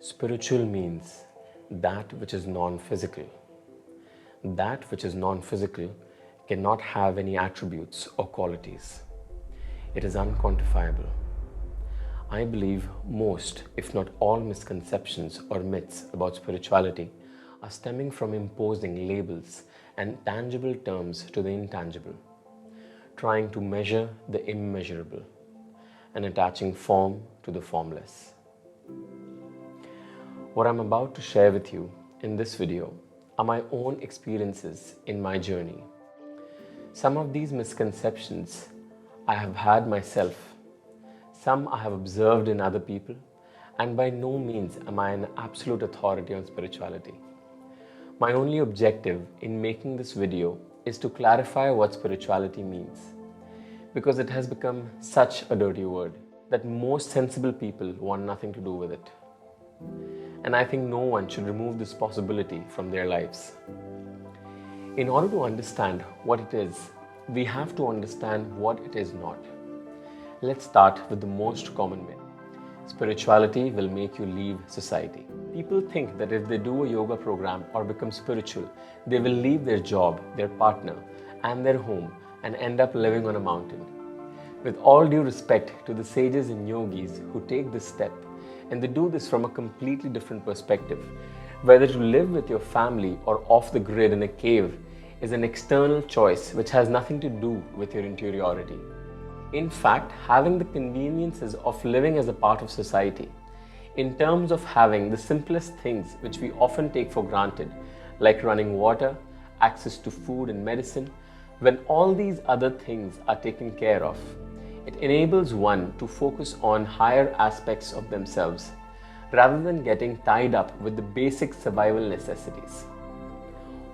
Spiritual means that which is non-physical. That which is non-physical cannot have any attributes or qualities. It is unquantifiable. I believe most, if not all, misconceptions or myths about spirituality are stemming from imposing labels and tangible terms to the intangible, trying to measure the immeasurable, and attaching form to the formless. What I'm about to share with you in this video are my own experiences in my journey. Some of these misconceptions I have had myself, some I have observed in other people, and by no means am I an absolute authority on spirituality. My only objective in making this video is to clarify what spirituality means, because it has become such a dirty word that most sensible people want nothing to do with it. And I think no one should remove this possibility from their lives. In order to understand what it is, we have to understand what it is not. Let's start with the most common myth. Spirituality will make you leave society. People think that if they do a yoga program or become spiritual, they will leave their job, their partner, and their home and end up living on a mountain. With all due respect to the sages and yogis who take this step, and they do this from a completely different perspective. Whether to live with your family or off the grid in a cave is an external choice which has nothing to do with your interiority. In fact, having the conveniences of living as a part of society, in terms of having the simplest things which we often take for granted, like running water, access to food and medicine, when all these other things are taken care of, it enables one to focus on higher aspects of themselves rather than getting tied up with the basic survival necessities.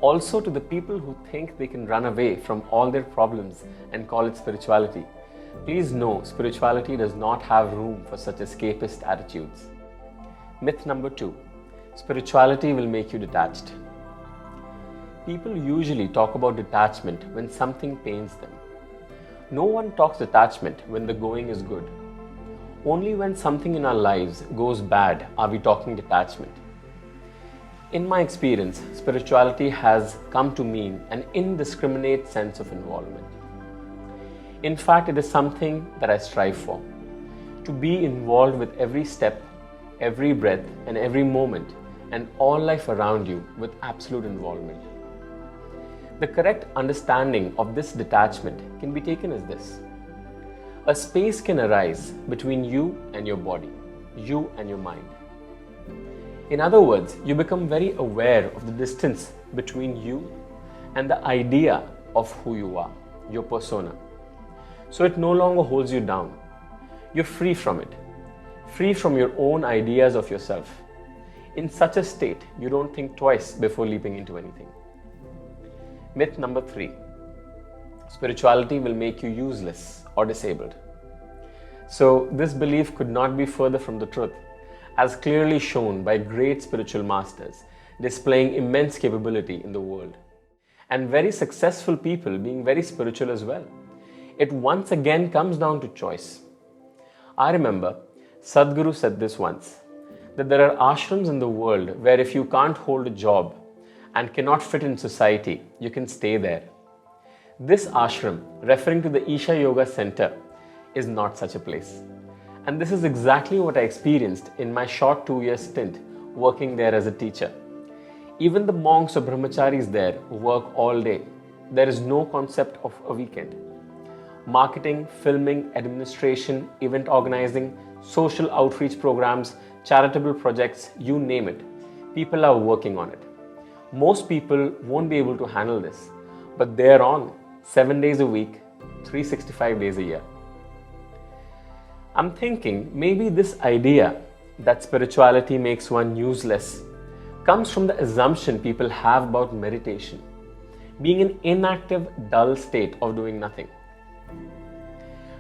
Also, to the people who think they can run away from all their problems and call it spirituality, please know spirituality does not have room for such escapist attitudes. Myth number 2. Spirituality will make you detached. People usually talk about detachment when something pains them. No one talks detachment when the going is good. Only when something in our lives goes bad are we talking detachment. In my experience, spirituality has come to mean an indiscriminate sense of involvement. In fact, it is something that I strive for. To be involved with every step, every breath, and every moment, and all life around you with absolute involvement. The correct understanding of this detachment can be taken as this. A space can arise between you and your body, you and your mind. In other words, you become very aware of the distance between you and the idea of who you are, your persona. So it no longer holds you down. You're free from it, free from your own ideas of yourself. In such a state, you don't think twice before leaping into anything. Myth number 3. Spirituality will make you useless or disabled. So this belief could not be further from the truth, as clearly shown by great spiritual masters displaying immense capability in the world, and very successful people being very spiritual as well. It once again comes down to choice. I remember Sadhguru said this once, that there are ashrams in the world where if you can't hold a job and cannot fit in society, you can stay there. This ashram, referring to the Isha Yoga Center, is not such a place. And this is exactly what I experienced in my short 2-year stint working there as a teacher. Even the monks or brahmacharis there work all day. There is no concept of a weekend. Marketing, filming, administration, event organizing, social outreach programs, charitable projects, you name it. People are working on it. Most people won't be able to handle this, but they're on 7 days a week, 365 days a year. I'm thinking maybe this idea that spirituality makes one useless comes from the assumption people have about meditation being an inactive, dull state of doing nothing.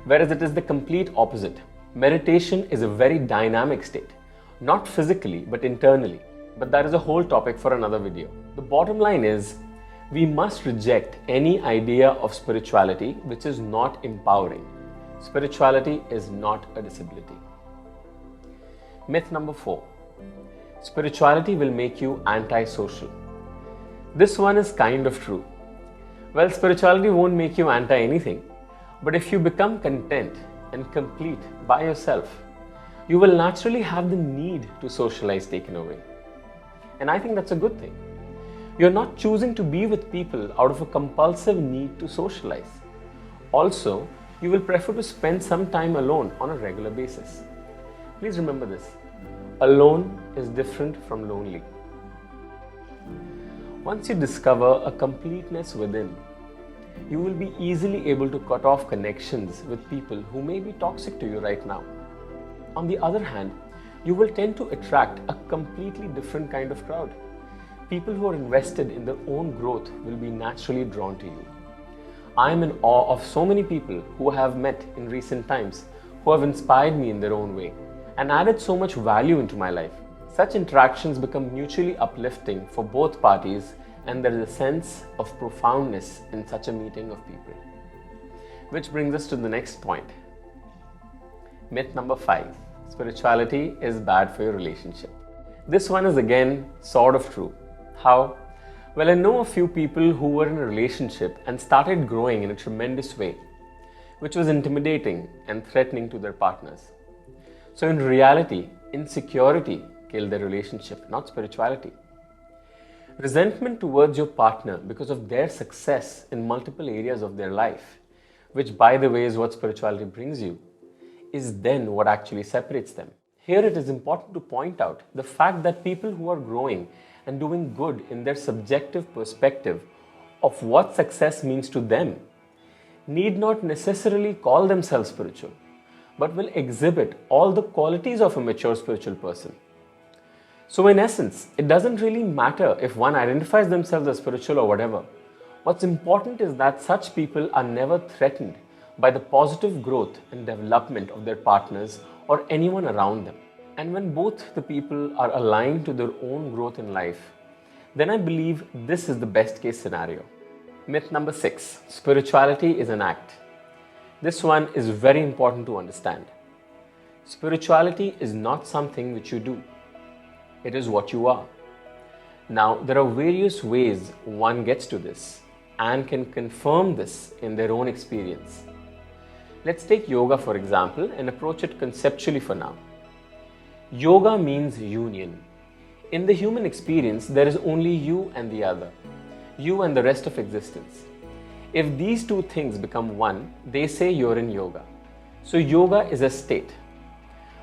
Whereas it is the complete opposite. Meditation is a very dynamic state, not physically but internally. But that is a whole topic for another video. The bottom line is, we must reject any idea of spirituality which is not empowering. Spirituality is not a disability. Myth number 4. Spirituality will make you antisocial. This one is kind of true. Well, spirituality won't make you anti anything, but if you become content and complete by yourself, you will naturally have the need to socialize taken away. And I think that's a good thing. You're not choosing to be with people out of a compulsive need to socialize. Also, you will prefer to spend some time alone on a regular basis. Please remember this. Alone is different from lonely. Once you discover a completeness within, you will be easily able to cut off connections with people who may be toxic to you right now. On the other hand, you will tend to attract a completely different kind of crowd. People who are invested in their own growth will be naturally drawn to you. I am in awe of so many people who I have met in recent times who have inspired me in their own way and added so much value into my life. Such interactions become mutually uplifting for both parties, and there is a sense of profoundness in such a meeting of people. Which brings us to the next point. Myth number 5. Spirituality is bad for your relationship. This one is again sort of true. How? Well, I know a few people who were in a relationship and started growing in a tremendous way, which was intimidating and threatening to their partners. So in reality, insecurity killed their relationship, not spirituality. Resentment towards your partner because of their success in multiple areas of their life, which by the way is what spirituality brings you, is then what actually separates them. Here it is important to point out the fact that people who are growing and doing good in their subjective perspective of what success means to them need not necessarily call themselves spiritual, but will exhibit all the qualities of a mature spiritual person. So in essence, it doesn't really matter if one identifies themselves as spiritual or whatever. What's important is that such people are never threatened by the positive growth and development of their partners or anyone around them. And when both the people are aligned to their own growth in life, then I believe this is the best case scenario. Myth number 6. Spirituality is an act. This one is very important to understand. Spirituality is not something which you do. It is what you are. Now, there are various ways one gets to this and can confirm this in their own experience. Let's take yoga for example and approach it conceptually for now. Yoga means union. In the human experience, there is only you and the other, you and the rest of existence. If these two things become one, they say you're in yoga. So yoga is a state.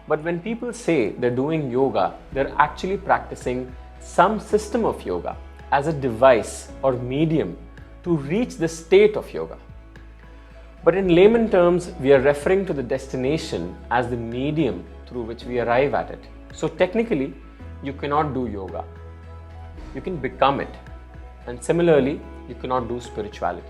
But when people say they're doing yoga, they're actually practicing some system of yoga as a device or medium to reach the state of yoga. But in layman terms, we are referring to the destination as the medium through which we arrive at it. So technically, you cannot do yoga. You can become it. And similarly, you cannot do spirituality.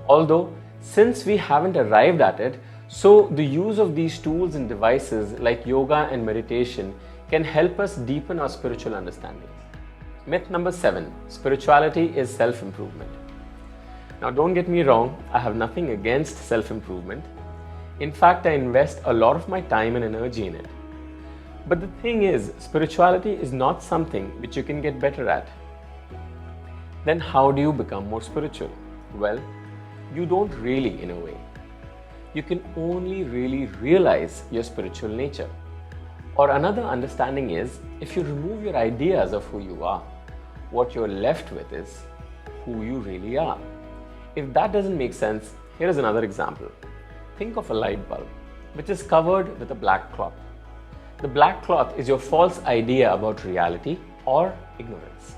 Although, since we haven't arrived at it, so the use of these tools and devices like yoga and meditation can help us deepen our spiritual understanding. Myth number 7. Spirituality is self-improvement. Now don't get me wrong, I have nothing against self-improvement. In fact, I invest a lot of my time and energy in it. But the thing is, spirituality is not something which you can get better at. Then how do you become more spiritual? Well, you don't really in a way. You can only really realize your spiritual nature. Or another understanding is, if you remove your ideas of who you are, what you're left with is who you really are. If that doesn't make sense, here is another example. Think of a light bulb, which is covered with a black cloth. The black cloth is your false idea about reality or ignorance.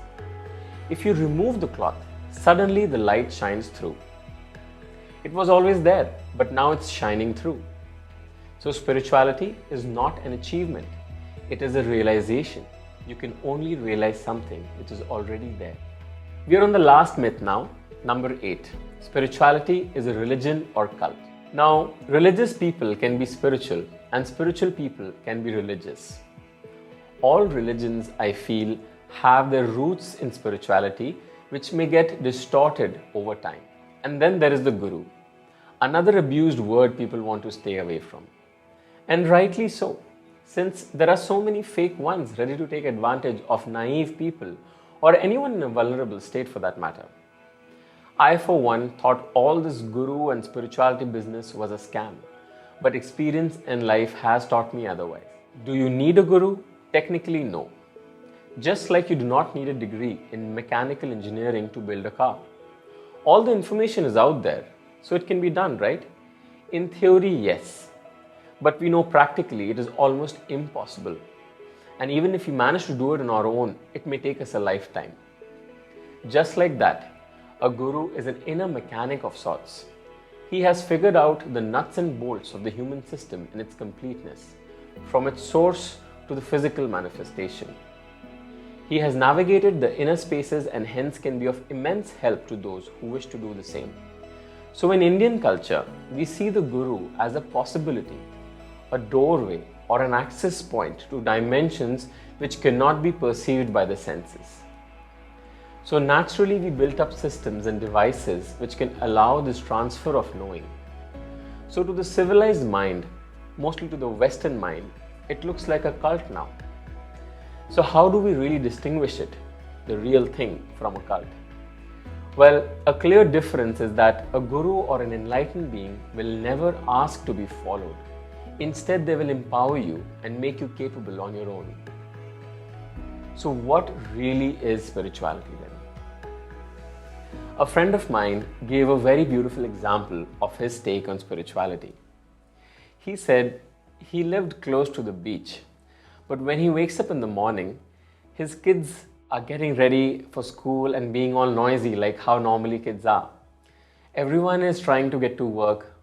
If you remove the cloth, suddenly the light shines through. It was always there, but now it's shining through. So spirituality is not an achievement. It is a realization. You can only realize something which is already there. We are on the last myth now, number 8. Spirituality is a religion or cult. Now, religious people can be spiritual and spiritual people can be religious. All religions, I feel, have their roots in spirituality, which may get distorted over time. And then there is the guru, another abused word people want to stay away from. And rightly so. since there are so many fake ones ready to take advantage of naive people or anyone in a vulnerable state for that matter. I, for one, thought all this guru and spirituality business was a scam, but experience in life has taught me otherwise. Do you need a guru? Technically, no. Just like you do not need a degree in mechanical engineering to build a car. All the information is out there, so it can be done, right? In theory, yes. But we know practically it is almost impossible. And even if we manage to do it on our own, it may take us a lifetime. Just like that, a guru is an inner mechanic of sorts. He has figured out the nuts and bolts of the human system in its completeness, from its source to the physical manifestation. He has navigated the inner spaces and hence can be of immense help to those who wish to do the same. So in Indian culture, we see the guru as a possibility, a doorway or an access point to dimensions which cannot be perceived by the senses. So naturally we built up systems and devices which can allow this transfer of knowing. So to the civilized mind, mostly to the Western mind, it looks like a cult now. So how do we really distinguish it, the real thing, from a cult? Well, a clear difference is that a guru or an enlightened being will never ask to be followed. Instead, they will empower you and make you capable on your own. So what really is spirituality then? A friend of mine gave a very beautiful example of his take on spirituality. He said he lived close to the beach, but when he wakes up in the morning, his kids are getting ready for school and being all noisy like how normally kids are. Everyone is trying to get to work.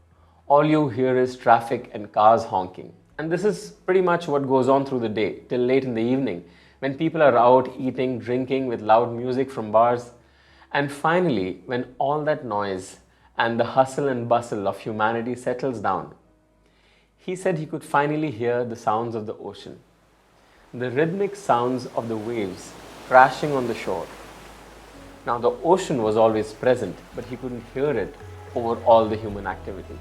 All you hear is traffic and cars honking. And this is pretty much what goes on through the day till late in the evening when people are out eating, drinking with loud music from bars. And finally, when all that noise and the hustle and bustle of humanity settles down, he said he could finally hear the sounds of the ocean, the rhythmic sounds of the waves crashing on the shore. Now the ocean was always present, but he couldn't hear it over all the human activity.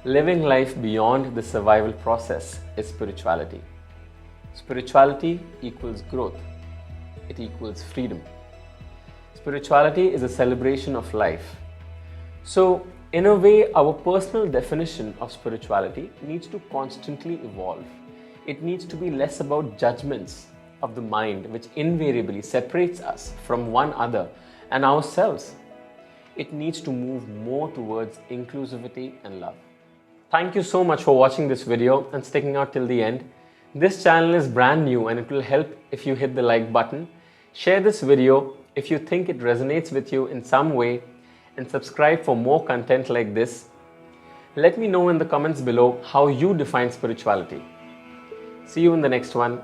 Living life beyond the survival process is spirituality. Spirituality equals growth. It equals freedom. Spirituality is a celebration of life. So, in a way, our personal definition of spirituality needs to constantly evolve. It needs to be less about judgments of the mind, which invariably separates us from one another and ourselves. It needs to move more towards inclusivity and love. Thank you so much for watching this video and sticking out till the end. This channel is brand new and it will help if you hit the like button. Share this video if you think it resonates with you in some way and subscribe for more content like this. Let me know in the comments below how you define spirituality. See you in the next one.